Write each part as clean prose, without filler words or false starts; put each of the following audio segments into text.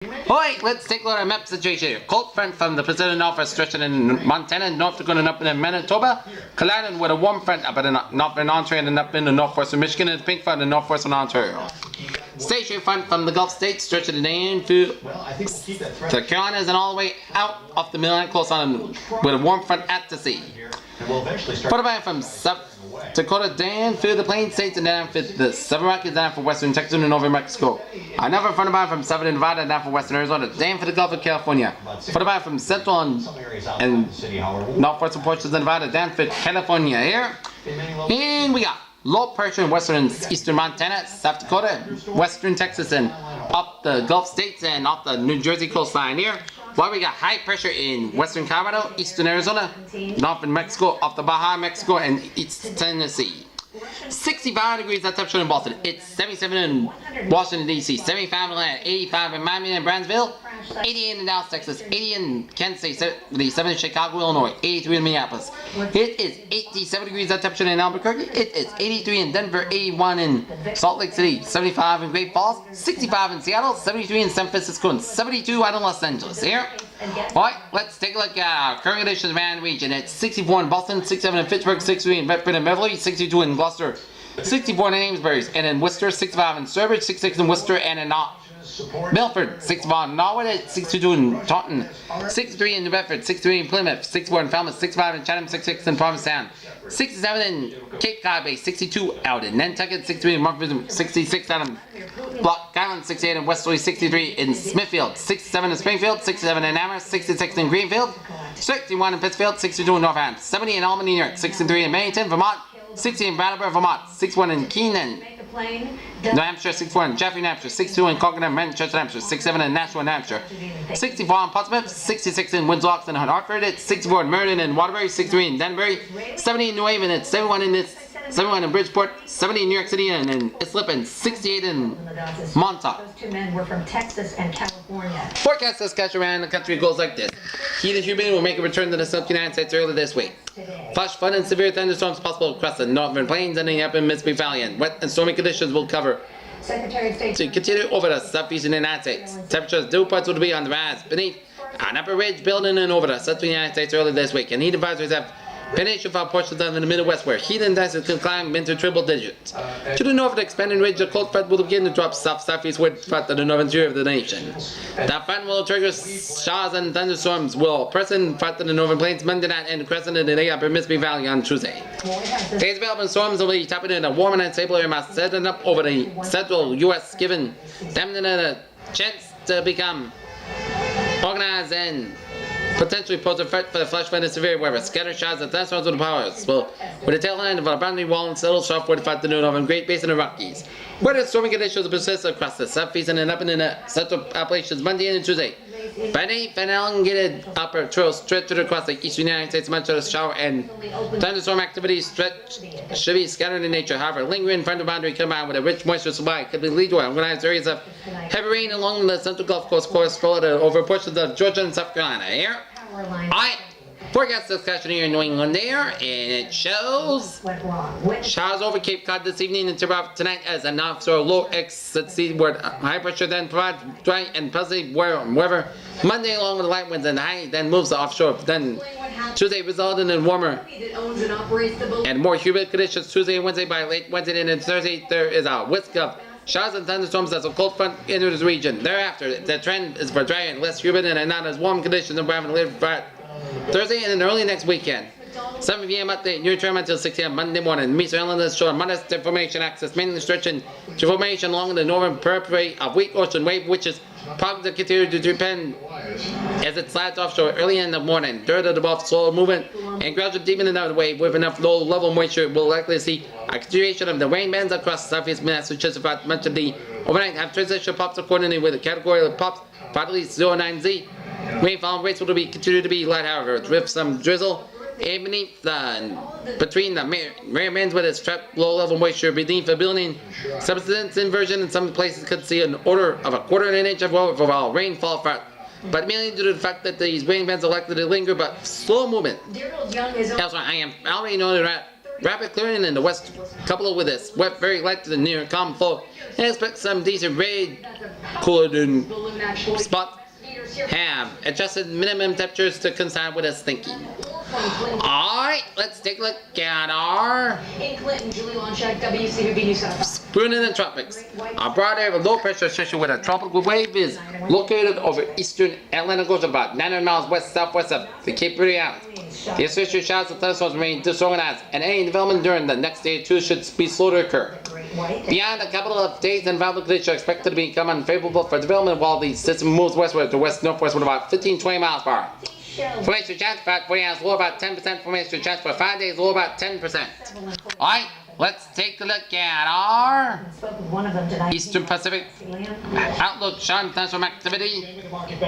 Alright, let's take a look at our map situation here. Cold front from the Pacific Northwest stretching in Montana, North Dakota, and up in Manitoba. Colliding with a warm front up in northern Ontario and up in the northwestern Michigan, and the pink front in northwestern Ontario. Station front from the Gulf States stretching in through the Carolinas and all the way out off the Midland close on with a warm front at the sea. Put away from South Dakota down through the Plains States and down through the Southern Rockies down for western Texas and northern Mexico. Another front of from southern Nevada down for western Arizona down for the Gulf of California. Put away from central and northwestern portions of Nevada down for California here. And we got low pressure in western and eastern Montana, South Dakota, western Texas, and up the Gulf States and off the New Jersey coastline here. While we got high pressure in western Colorado, eastern Arizona, northern Mexico, off the Baja, Mexico, and east Tennessee. 65 degrees at temperature in Boston. It's 77 in Washington, D.C., 75 in Atlanta, 85 in Miami and Brownsville, 88 in Dallas, Texas, 80 in Kansas City, 77 in Chicago, Illinois, 83 in Minneapolis. It is 87 degrees at temperature in Albuquerque. It is 83 in Denver, 81 in Salt Lake City, 75 in Great Falls, 65 in Seattle, 73 in San Francisco, and 72 out in Los Angeles. Here. Alright, let's take a look at our current conditions around the region. It's 64 in Boston, 67 in Pittsburgh, 63 in Medford and Beverly, 62 in Gloucester, 64 in Amesbury, and in Worcester, 65 in Sturbridge, 66 in Worcester, and in Milford, 65 in Norwood, 62 in Taunton, 63 in New Bedford, 63 in Plymouth, 64 in Falmouth, 65 in Chatham, 66 in Provincetown, 67 in Cape Cod Bay, 62 out in Nantucket, 63 in Markham, 66 out in Block Island, 68 in Westerly, 63 in Smithfield, 67 in Springfield, 67 in Amherst, 66 in Greenfield, 61 in Pittsfield, 62 in Northampton, 70 in Albany, New York, 63 in Bennington, Vermont, 60 in Brattleboro, Vermont, 61 in Keenan, New Hampshire, 64 in Jeffrey, New Hampshire, 62 in Concord, Manchester, New Hampshire, 67 in Nashua, New Hampshire, 64 in Portsmouth, 66 in Windsor and Hartford, it's 64 in Meriden and Waterbury, 63 in Danbury, 70 in New Haven, it's 71 in Bridgeport, 70 in New York City and in Islip, and 68 in Montauk. Those two men were from Texas and California. Forecast this catch around the country goes like this. Heat and humidity will make a return to the South United States early this week. Flash flood and severe thunderstorms possible across the northern plains ending up in Mississippi Valley, and wet and stormy conditions will cover Secretary of State to continue over the southeastern United States. Temperatures dew points will be on the rise beneath an upper ridge building and over the southern United States early this week, and heat advisories have been issued for portions of the Midwest where heat index can climb into triple digits. To the north of the expanding ridge, the cold front will begin to drop southeastward front to the northern tier of the nation. That front will trigger showers and thunderstorms will pressing front to the northern plains Monday night and crescent in the upper Mississippi Valley on Tuesday. Today's development storms will be tapping in a warm and stable area mass setting up over the central U.S., giving them a chance to become organized and potentially pose a threat for the flash flood and severe weather. Scattered showers and thunderstorms with the powers will, with a tail end of a boundary wall and settle soft 45 to the northern Great Basin and Rockies. Weather stormy conditions will persist across the southeast and up in the central Appalachians Monday and Tuesday. Friday, an elongated upper trail stretched across the eastern United States, much of the shower and thunderstorm activity should be scattered in nature. However, lingering front of boundary combined with a rich moisture supply could lead to organized areas of heavy rain along the central Gulf Coast, Florida, over portions of Georgia and South Carolina. Here, alright, forecast discussion here in New England there, and it shows showers over Cape Cod this evening and tonight as an offshore low exits seaward high pressure then provides dry and pleasant weather Monday along with light winds and high then moves to offshore. Then Tuesday resulting in warmer and more humid conditions Tuesday and Wednesday. By late Wednesday and Thursday there is a whisk of showers and thunderstorms as a cold front enters the region. Thereafter, the trend is for dry and less humid and not as warm conditions in Thursday and then early next weekend. 7 p.m. update, near term until 6 a.m. Monday morning. Meet Islanders show modest deformation access, mainly stretching to formation along the northern periphery of weak ocean wave, which is probably to continue to depend as it slides offshore early in the morning. Dirt at above slow movement and gradual deepening of the wave with enough low level moisture will likely see a continuation of the rain bands across southeast Massachusetts about much of the overnight have transition pops accordingly with a category of pops for at least 09Z. Rainfall rates will continue to be light, however, with some drizzle and between the rare bands with its trapped low-level moisture beneath the building. Subsidence inversion in some places could see an order of a quarter of an inch of overall rainfall, but mainly due to the fact that these rain bands are likely to linger but slow movement. Elsewhere, I am already noted that rapid clearing in the west, coupled with this wet, very light to the near calm flow Expect some decent rain, cooler than spots. Have adjusted minimum temperatures to coincide with a stinky. Alright, let's take a look at our In Clinton, Julie Lonchak, WCVB News Center. spoon in the tropics. Our broad area of low pressure system with a tropical wave is located over eastern Atlantic Ocean, about 900 miles west-southwest of the Cape Verde Islands. The associated showers and thunderstorms remain disorganized, and any development during the next day or two should be slow to occur. Beyond a couple of days, environmental conditions are expected to become unfavorable for development while the system moves westward to west-northwest with about 15-20 miles per hour. Formation chance for 40 hours low about 10%. Formation chance for 5 days low about 10%. Alright, let's take a look at our Eastern Pacific outlook. Showing thunderstorm activity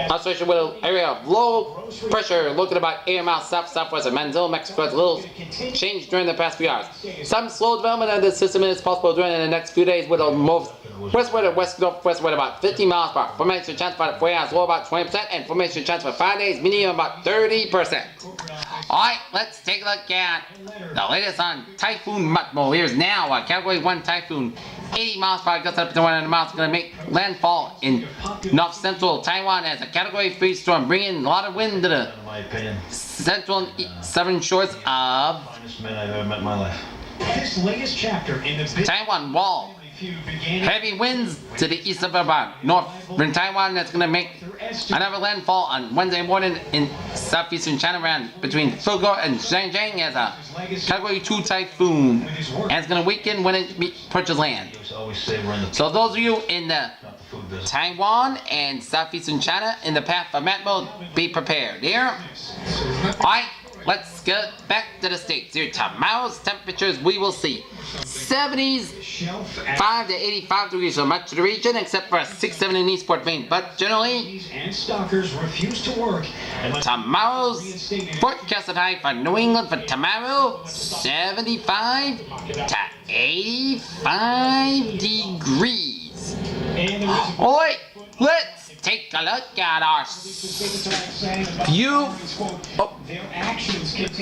associated with an area of low pressure located about 8 miles south-southwest of Manila, Mexico. Has a little change during the past few hours. Some slow development of the system is possible during the next few days with a move westward or west-northwest with about 50 miles per hour. Formation chance for 4 hours low about 20%, and formation chance for 5 days medium about 30%. Alright, let's take a look at the latest on Typhoon Matmo. Here's now a Category 1 typhoon. 80 miles per hour, gusts up to 100 miles, going to make landfall in north central Taiwan as a Category 3 storm, bringing a lot of wind to the central and southern shores of This latest chapter in the Taiwan Wall. Heavy winds to the east of about northern Taiwan that's going to make another landfall on Wednesday morning in southeastern China around between Fugo and Zhejiang as a Category 2 typhoon, and it's going to weaken when it approaches land. So those of you in the Taiwan and southeastern China in the path of Matmo, be prepared. Here, alright, let's get back to the States. Here, tomorrow's temperatures we will see 70s, 5 to 85 degrees for much of the region, except for 6-7 in Eastport, Maine. But generally, tomorrow's forecasted high for New England for tomorrow, 75 to 85 degrees. Alright, let's take a look at our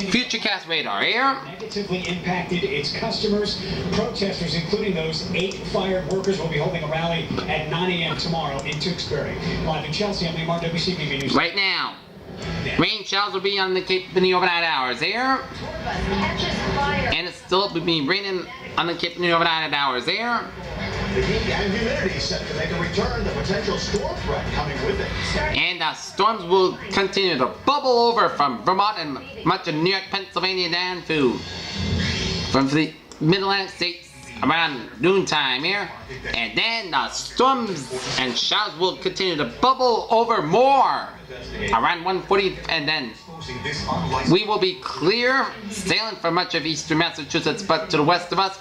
Futurecast radar here. Negatively impacted its customers. Protesters, including those 8 fired workers, will be holding a rally at 9 a.m. tomorrow in Tewksbury. Live in Chelsea, I'm Lamar, WCBB News. Right now, rain showers will be on the Cape in the overnight hours there. And it's still be raining on the Cape in the overnight hours there. The heat and humidity set to make a return. The potential storm threat coming with it. And storms will continue to bubble over from Vermont and much of New York, Pennsylvania down to from the Mid-Atlantic states around noontime here. And then the storms and showers will continue to bubble over more around 1:40, and then we will be clear sailing for much of eastern Massachusetts, but to the west of us,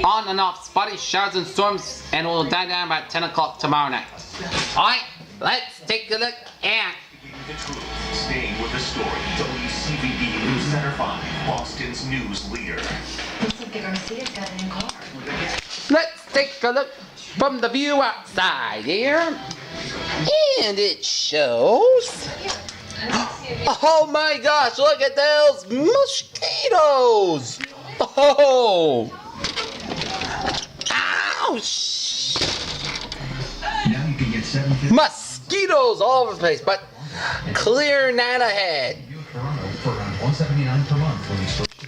on and off spotty showers and storms, and it will die down by 10 o'clock tomorrow night. Alright, let's take a look at Staying with the story, WCVB News Center 5, Boston's news leader. Let's take a look from the view outside here. And it shows. Oh my gosh, look at those mosquitoes! Oh! Ouch! Now you can get 750 Mosquitoes all over the place, but clear night ahead. Toronto for around $179 per month when you switch to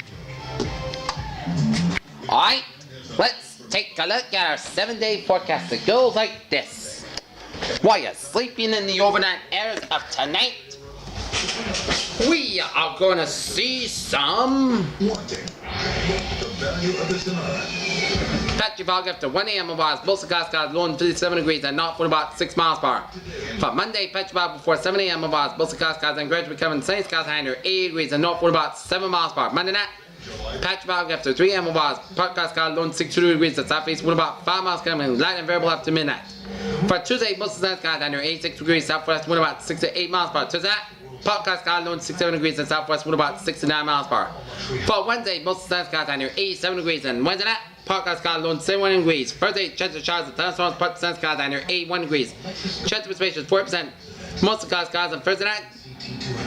Alright, let's take a look at our 7-day forecast. It goes like this. While you're sleeping in the overnight hours of tonight, we are going to see some patchy fog after 1 a.m. bars. Most cars low in 57 degrees and not for about 6 miles per hour. For Monday, patchy fog before 7 a.m. bars. Most cars and gradually becoming sunny skies high under 80 degrees and not for about 7 miles per hour. Monday night, patchy fog after 3 a.m. bars. Park cars low in 62 degrees at southeast with about 5 miles coming light and variable after midnight. For Tuesday, most of the skies under 86 degrees southwest with about 6 to 8 miles per hour. Tuesday night, Podcast skies low in 67 degrees in southwest with about 6 to 9 miles per hour. For Wednesday, most of the skies under 87 degrees, and Wednesday night, podcast skies low in 71 degrees. Thursday, chance of showers and thunderstorms, part the skies under 81 degrees. Chance of precipitation is 4%. Most of the skies on Thursday night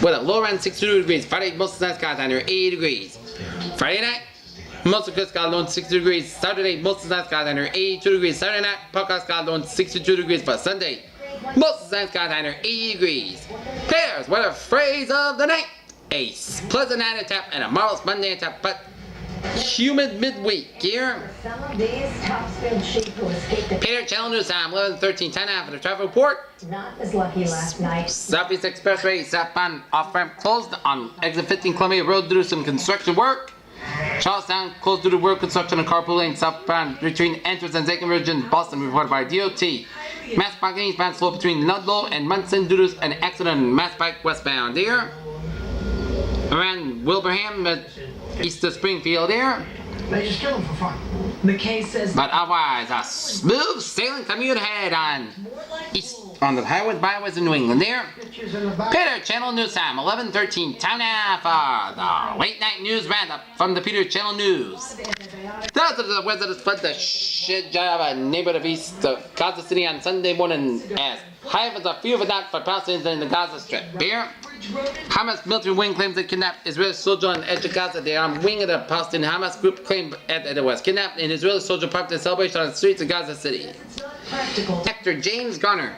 with a low around 62 degrees. Friday, most of the skies under 80 degrees. Friday night, Most of Scotland 60 degrees. Saturday, most of Scotland 82 degrees. Saturday night, Pucka Scotland 62 degrees. For Sunday, most of Scotland 80 degrees. Pairs, weather phrase of the night. A pleasant night attack and a marvelous Monday attack, but humid midweek here. Some of these top-speed sheep who escaped the Peter Channel News time 11:13 10 after the traffic report. not as lucky last night. Southeast Expressway southbound off-ramp closed on exit 15 Columbia Road due to some construction work. Charlestown closed due to road construction and carpool lane southbound between entrance and Zachem Ridge in Boston reported by DOT. Mass parking eastbound slow between Ludlow and Munson due to an accident on Mass Pike westbound here. Around Wilbraham east of Springfield here. They just kill them for fun. McKay says But otherwise, a smooth sailing commute ahead on east on the highways, byways in New England there. Pictures in the back. Peter Channel News time 11:13 time now for the late night news roundup from the Peter Channel News. Thousands of residents fled the Shijava neighborhood of east of Gaza City on Sunday morning as hundreds of few but not for Palestinians in the Gaza Strip. Here, Hamas military wing claims it kidnapped Israeli soldier on the edge of Gaza. The armed wing of the Palestinian Hamas group claimed that it was kidnapped and Israeli soldier parked in celebration on the streets of Gaza City. practical. Actor James Garner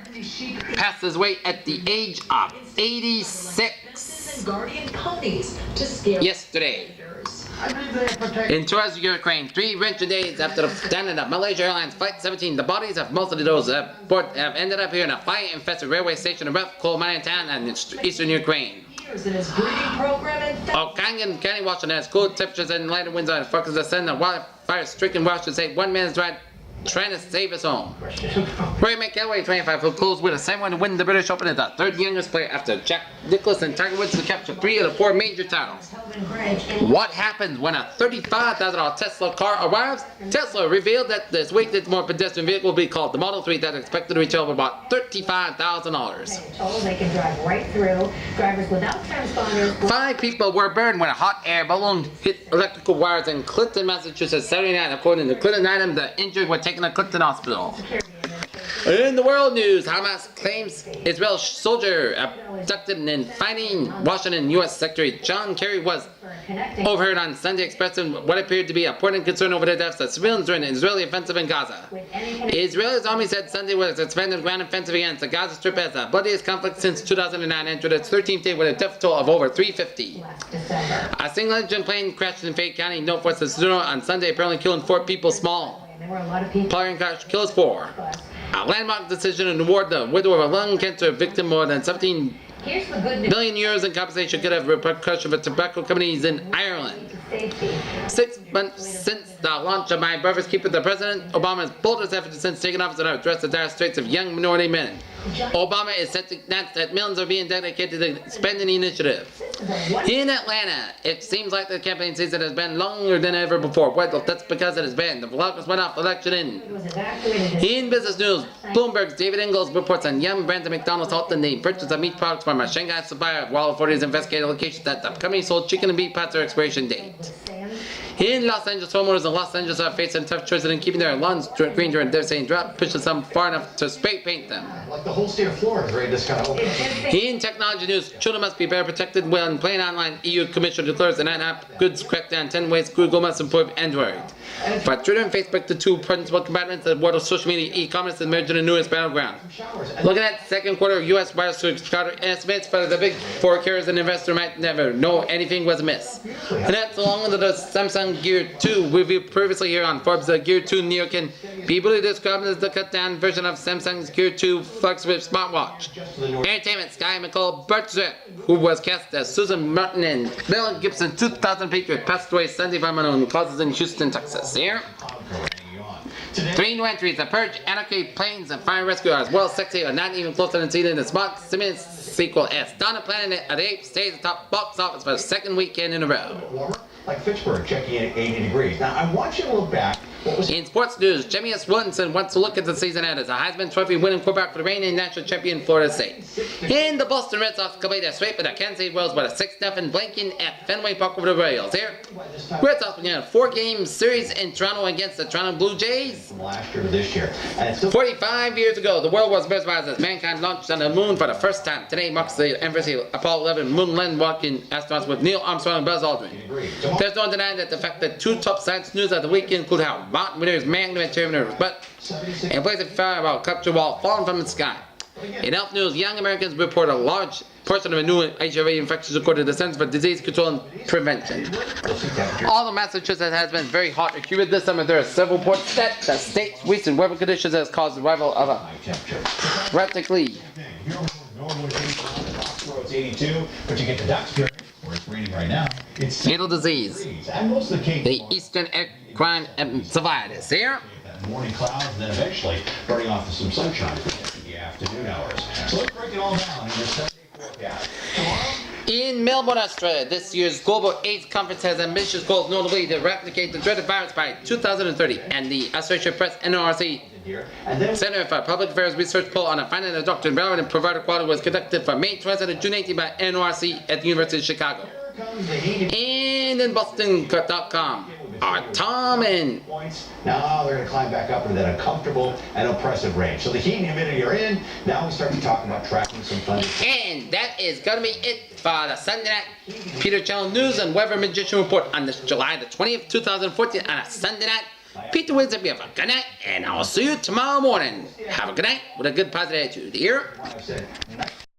passed his way at the age of 86 Guardian ponies to scare yesterday. I believe they protect. In towards Ukraine, 3 winter days after the landing of Malaysia Airlines Flight 17, the bodies of most of those aboard have ended up here in a fire-infested railway station in rough coal mining town in eastern Ukraine. years in his breeding program and O'Kangan County, Washington has cold temperatures and lighter winds on focus the sun. The wildfire-stricken Washington say one man is trying to save his home. Ray McElway, 25, who closed with a 7-1 to win the British Open as the third youngest player after Jack Nicklaus and Tiger Woods to capture 3 of the 4 major titles. What happens when a $35,000 Tesla car arrives? Tesla revealed that this week this more pedestrian vehicle will be called the Model 3 that is expected to retail for about $35,000. Told they can drive right through. Drivers without transponders. 5 people were burned when a hot air balloon hit electrical wires in Clinton, Massachusetts Saturday night. According to Clinton item, the injured were taken to Clinton Hospital. In the world news, Hamas claims Israel soldier abducted and fighting Washington U.S. Secretary John Kerry was overheard on Sunday expressing what appeared to be a important concern over the deaths of civilians during the Israeli offensive in Gaza. Israel's army said Sunday was expanded ground offensive against the Gaza Strip as the bloodiest conflict since 2009 entered its 13th day with a death toll of over 350. A single engine plane crashed in Fayette County, Northwest Arizona on Sunday, apparently killing 4 people small. There were a lot of people. Plane crash kills 4. A landmark decision to award the widow of a lung cancer victim more than 17 Here's the good news. billion euros in compensation could have repercussions for tobacco companies in Ireland. Safety. 6 months since the launch of My Brother's Keeper, the President Obama's boldest effort since taking office to address the dire straits of young minority men. Obama is set to announce that millions are being dedicated to the spending initiative. In Atlanta, it seems like the campaign season has been longer than ever before. Well, that's because it has been. The blockers went off election in. Was evacuated. In business news, Bloomberg's David Ingalls reports on Yum Brands and McDonald's halting the purchase of meat products from a Shanghai supplier while authorities investigate locations that the company sold chicken and beef past their expiration date. In Los Angeles, homeowners in Los Angeles are facing tough choices in keeping their lawns green during a devastating drought, pushing some far enough to spray paint them. Like the whole state of Florida is ready to kind of open. In technology news, children must be better protected when playing online. EU Commission declares an app goods crackdown 10 ways Google must improve Android. But Twitter and Facebook, the 2 principal combatants of the world of social media e-commerce, emerged in the newest battleground. Looking at second quarter U.S. wireless subscriber estimates, but the big 4 carriers and investor might never know anything was amiss. And that's along with the Samsung Gear 2 reviewed previously here on Forbes. The Gear 2 Neo can be really described as the cut-down version of Samsung's Gear 2 flagship smartwatch. Entertainment, Sky McCall Bertrand, who was cast as Susan Martin in Mel Gibson's 2000 Patriot, passed away Sunday from unknown causes in Houston, Texas. Here. 3 new entries, The Purge, Anarchy, Planes, and Fire Rescue are as well sexy or not even closer than seen in the Smart Simmons sequel as Dawn of Planet of the Apes stays atop box office for the 2nd weekend in a row. Like Fitchburg, checking in at 80 degrees. Now, I want you to look back In sports news, Jimmy S. Williamson wants to look at the season ahead as a Heisman Trophy winning quarterback for the reigning national champion Florida State. And the Boston Red Sox completed a sweep with the Kansas City Royals with a 6-0 blanking at Fenway Park over the Royals. Here, Red Sox began a 4-game series in Toronto against the Toronto Blue Jays. 45 years ago, the world was mesmerized as mankind launched on the moon for the first time. Today marks the anniversary of Apollo 11 moon landwalking astronauts with Neil Armstrong and Buzz Aldrin. There's no denying that the fact that two top science news of the weekend include how Martin Winners magnum and terminators, but in place of fireball capture wall falling from the sky. In health news, young Americans report a large portion of the new HIV infections according to the Centers for Disease Control and Prevention. Although Massachusetts has been very hot and humid this summer, there are several reports that the state's recent weather conditions has caused the arrival of a practically 82, but you get the Ducks period where it's raining right now. It's fatal disease. and most of the Cape. The Eastern Equine survivors here. Morning clouds, and then eventually burning off to some sunshine for the afternoon hours. So let's break it all down in the 7-day forecast. Tomorrow, In Melbourne, Australia, this year's Global AIDS Conference has ambitious goals, notably to eradicate the dreaded virus by 2030, and the Associated Press NRC and then Center for Public Affairs research poll on the finding of Dr. Environment and Provider Quality was conducted from May 20th to June 18th by NRC at the University of Chicago. comes the heat And in Boston.com are Tom and points. Now they're going to climb back up into that uncomfortable and oppressive range. So the heat and humidity are in. Now we start to talk about tracking some thunder. And that is going to be it for the Sunday Night Peter Channel News and Weather Magician Report on this July the 20th, 2014 on a Sunday night. Peter Wiggins, you have a good night, and I'll see you tomorrow morning. Have a good night with a good positive attitude. Here. I said,